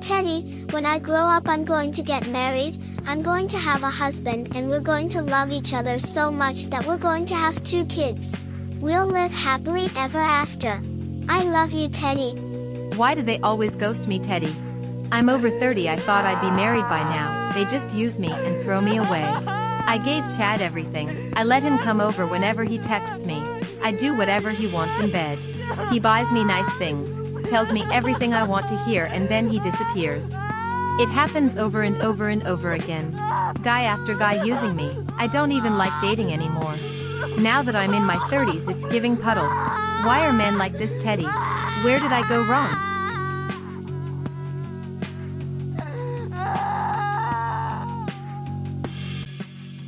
Teddy, when I grow up I'm going to get married, I'm going to have a husband and we're going to love each other so much that we're going to have 2 kids. We'll live happily ever after. I love you, Teddy. Why do they always ghost me, Teddy? I'm over 30, I thought I'd be married by now. They just use me and throw me away. I gave Chad everything. I let him come over whenever he texts me. I do whatever he wants in bed. He buys me nice things, tells me everything I want to hear, and then he disappears. It happens over and over and over again. Guy after guy using me. I don't even like dating anymore. Now that I'm in my 30s, it's giving puddle. Why are men like this, Teddy? Where did I go wrong?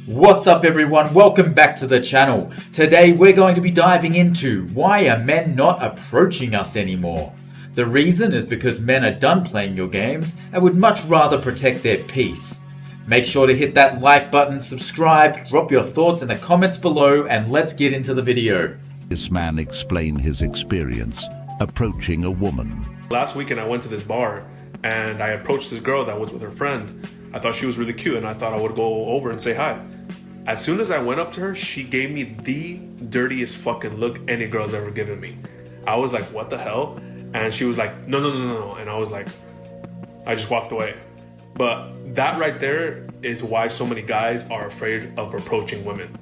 What's up everyone, welcome back to the channel. Today we're going to be diving into why are men not approaching us anymore. The reason is because men are done playing your games and would much rather protect their peace. Make sure to hit that like button, subscribe, drop your thoughts in the comments below, and let's get into the video. This man explained his experience approaching a woman. Last weekend I went to this bar and I approached this girl that was with her friend. I thought she was really cute and I thought I would go over and say hi. As soon as I went up to her, she gave me the dirtiest fucking look any girl's ever given me. I was like, what the hell? And she was like, no. And I was like, I just walked away. But that right there is why so many guys are afraid of approaching women.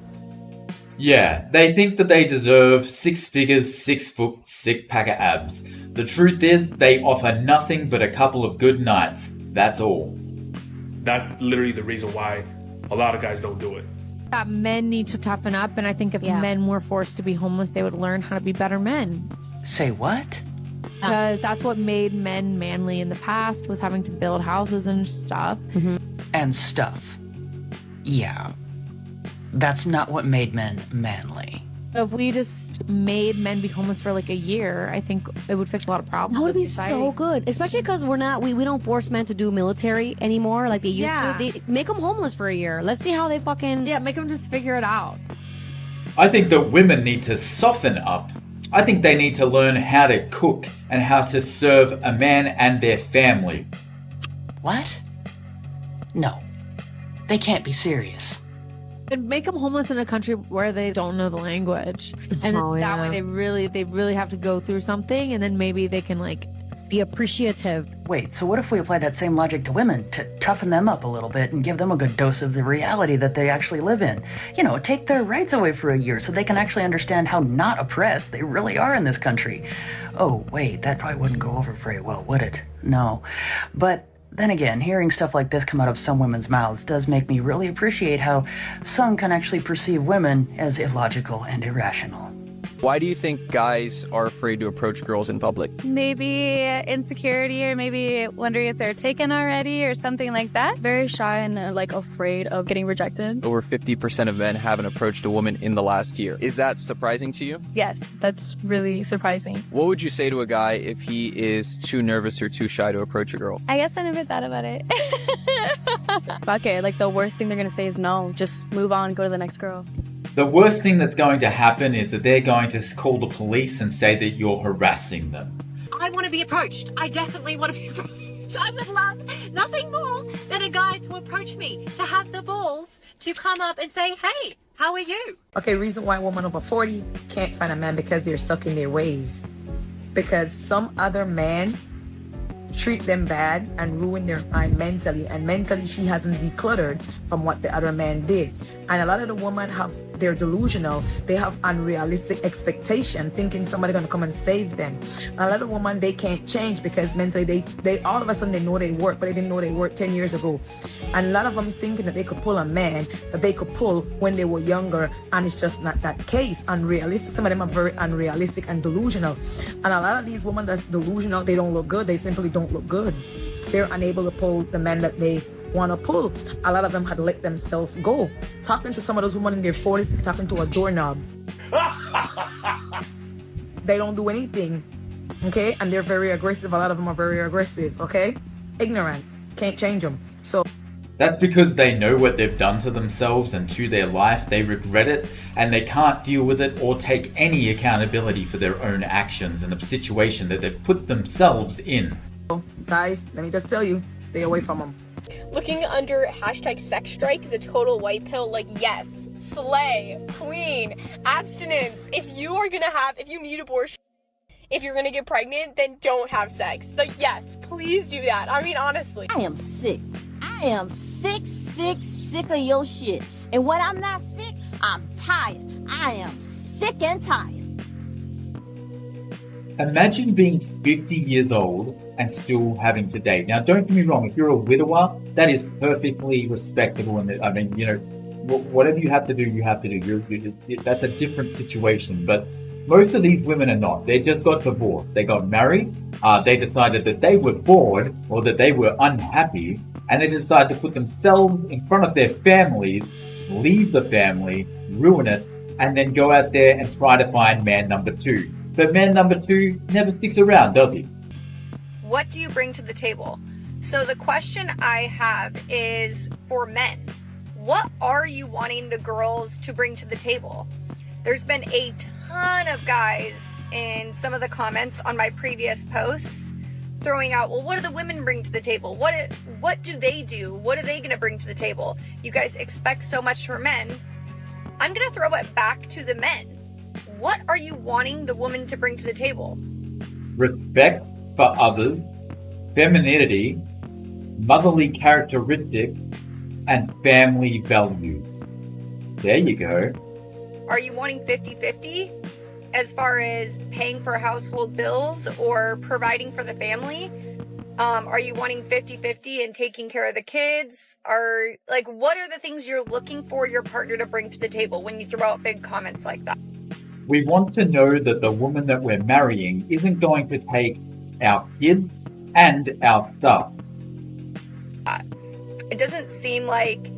Yeah, they think that they deserve 6 figures, 6 foot, sick pack of abs. The truth is, they offer nothing but a couple of good nights. That's all. That's literally the reason why a lot of guys don't do it. That men need to toughen up, and I think if men were forced to be homeless, they would learn how to be better men. Say what? Because that's what made men manly in the past, was having to build houses and stuff. And stuff. Yeah. That's not what made men manly. If we just made men be homeless for like a year, I think it would fix a lot of problems. That would with be society. so good, especially because we don't force men to do military anymore like they used to. They make them homeless for a year. Let's see how they fucking make them just figure it out. I think that women need to soften up. I think they need to learn how to cook and how to serve a man and their family. What? No. They can't be serious. And make them homeless in a country where they don't know the language, and that way they really have to go through something, and then maybe they can like be appreciative. Wait, so what if we apply that same logic to women to toughen them up a little bit and give them a good dose of the reality that they actually live in? You know, take their rights away for a year so they can actually understand how not oppressed they really are in this country. Oh, wait, that probably wouldn't go over very well, would it? No. But then again, hearing stuff like this come out of some women's mouths does make me really appreciate how some can actually perceive women as illogical and irrational. Why do you think guys are afraid to approach girls in public? Maybe insecurity, or maybe wondering if they're taken already or something like that. Very shy and afraid of getting rejected. Over 50% of men haven't approached a woman in the last year. Is that surprising to you? Yes, that's really surprising. What would you say to a guy if he is too nervous or too shy to approach a girl? I guess I never thought about it. Fuck it, the worst thing they're gonna say is no. Just move on, go to the next girl. The worst thing that's going to happen is that they're going to call the police and say that you're harassing them. I want to be approached. I definitely want to be approached. I would love nothing more than a guy to approach me, to have the balls to come up and say, hey, how are you? Okay, reason why a woman over 40 can't find a man, because they're stuck in their ways. Because some other man treat them bad and ruin their mind mentally, and mentally she hasn't decluttered from what the other man did. And a lot of the women they're delusional, they have unrealistic expectation, thinking somebody gonna come and save them. And a lot of women, they can't change because mentally they all of a sudden they know they work, but they didn't know they worked 10 years ago. And a lot of them thinking that they could pull a man that they could pull when they were younger, and it's just not that case. Unrealistic. Some of them are very unrealistic and delusional. And a lot of these women that's delusional, they don't look good. They simply don't look good. They're unable to pull the men that they want to pull. A lot of them had let themselves go. Talking to some of those women in their 40s, talking to a doorknob. They don't do anything, okay? And they're very aggressive. A lot of them are very aggressive, okay? Ignorant. Can't change them. So that's because they know what they've done to themselves and to their life. They regret it and they can't deal with it or take any accountability for their own actions and the situation that they've put themselves in. Guys, let me just tell you, stay away from them. Looking under hashtag sex strike is a total white pill. Like, yes, slay, queen, abstinence. If you need abortion, if you're gonna get pregnant, then don't have sex. Like, yes, please do that. I mean, honestly. I am sick. I am sick of your shit. And when I'm not sick, I'm tired. I am sick and tired. Imagine being 50 years old and still having to date. Now, don't get me wrong, if you're a widower, that is perfectly respectable. And I mean, you know, whatever you have to do, you have to do. That's a different situation. But most of these women are not. They just got divorced. They got married. They decided that they were bored or that they were unhappy. And they decided to put themselves in front of their families, leave the family, ruin it, and then go out there and try to find man number two. But man number two never sticks around, does he? What do you bring to the table? So the question I have is for men. What are you wanting the girls to bring to the table? There's been a ton of guys in some of the comments on my previous posts throwing out, well, what do the women bring to the table? What do they do? What are they going to bring to the table? You guys expect so much from men. I'm going to throw it back to the men. What are you wanting the woman to bring to the table? Respect for others, femininity, motherly characteristics, and family values. There you go. Are you wanting 50-50 as far as paying for household bills or providing for the family? Are you wanting 50-50 and taking care of the kids? What are the things you're looking for your partner to bring to the table when you throw out big comments like that? We want to know that the woman that we're marrying isn't going to take our kids and our stuff. It doesn't seem like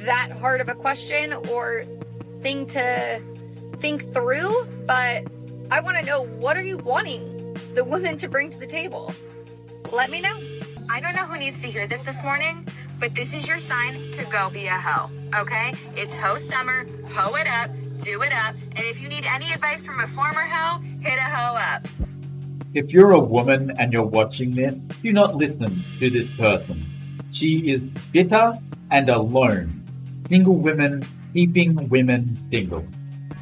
that hard of a question or thing to think through, but I want to know, what are you wanting the woman to bring to the table? Let me know. I don't know who needs to hear this morning, but this is your sign to go be a hoe, okay? It's hoe summer, hoe it up, do it up, and if you need any advice from a former hoe, hit a hoe up. If you're a woman and you're watching this, do not listen to this person. She is bitter and alone. Single women keeping women single.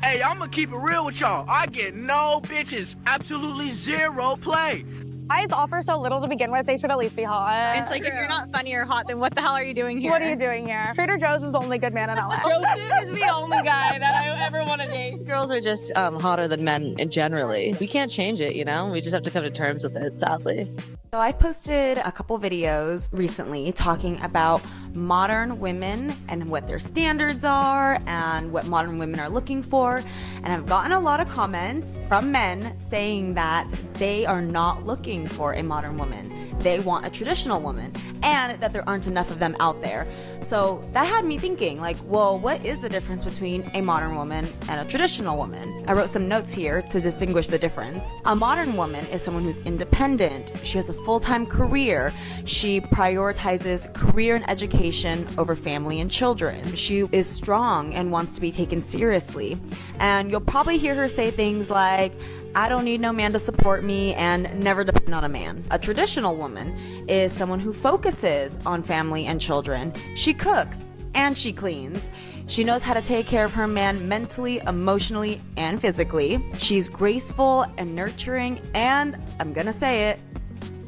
Hey, I'm gonna keep it real with y'all. I get no bitches, absolutely zero play. Guys offer so little to begin with, they should at least be hot. It's like, if you're not funny or hot, then what the hell are you doing here? What are you doing here? Trader Joe's is the only good man in LA. Joseph is the only guy that I ever want to date. Girls are just hotter than men generally. We can't change it, you know? We just have to come to terms with it, sadly. So I posted a couple videos recently talking about modern women and what their standards are and what modern women are looking for. And I've gotten a lot of comments from men saying that they are not looking for a modern woman. They want a traditional woman, and that there aren't enough of them out there. So that had me thinking, like, well, what is the difference between a modern woman and a traditional woman? I wrote some notes here to distinguish the difference. A modern woman is someone who's independent. She has a full-time career. She prioritizes career and education over family and children. She is strong and wants to be taken seriously. And you'll probably hear her say things like, I don't need no man to support me, and never depend on a man. A traditional woman is someone who focuses on family and children. She cooks and she cleans. She knows how to take care of her man mentally, emotionally, and physically. She's graceful and nurturing, and I'm gonna say it,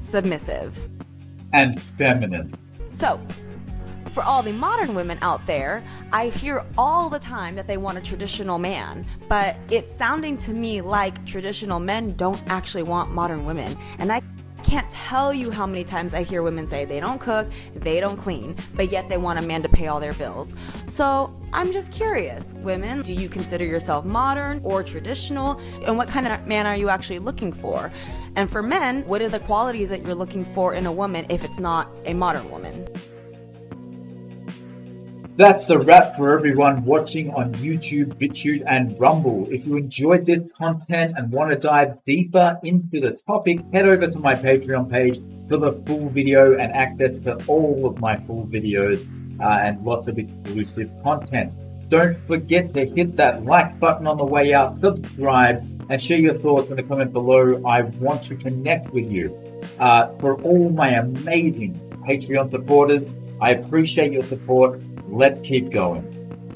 submissive. And feminine. So, for all the modern women out there, I hear all the time that they want a traditional man, but it's sounding to me like traditional men don't actually want modern women. And I can't tell you how many times I hear women say they don't cook, they don't clean, but yet they want a man to pay all their bills. So I'm just curious, women, do you consider yourself modern or traditional? And what kind of man are you actually looking for? And for men, what are the qualities that you're looking for in a woman if it's not a modern woman? That's a wrap for everyone watching on YouTube, BitChute, and Rumble. If you enjoyed this content and want to dive deeper into the topic, head over to my Patreon page for the full video and access to all of my full videos and lots of exclusive content. Don't forget to hit that like button on the way out, subscribe, and share your thoughts in the comment below. I want to connect with you. For all my amazing Patreon supporters, I appreciate your support. Let's keep going.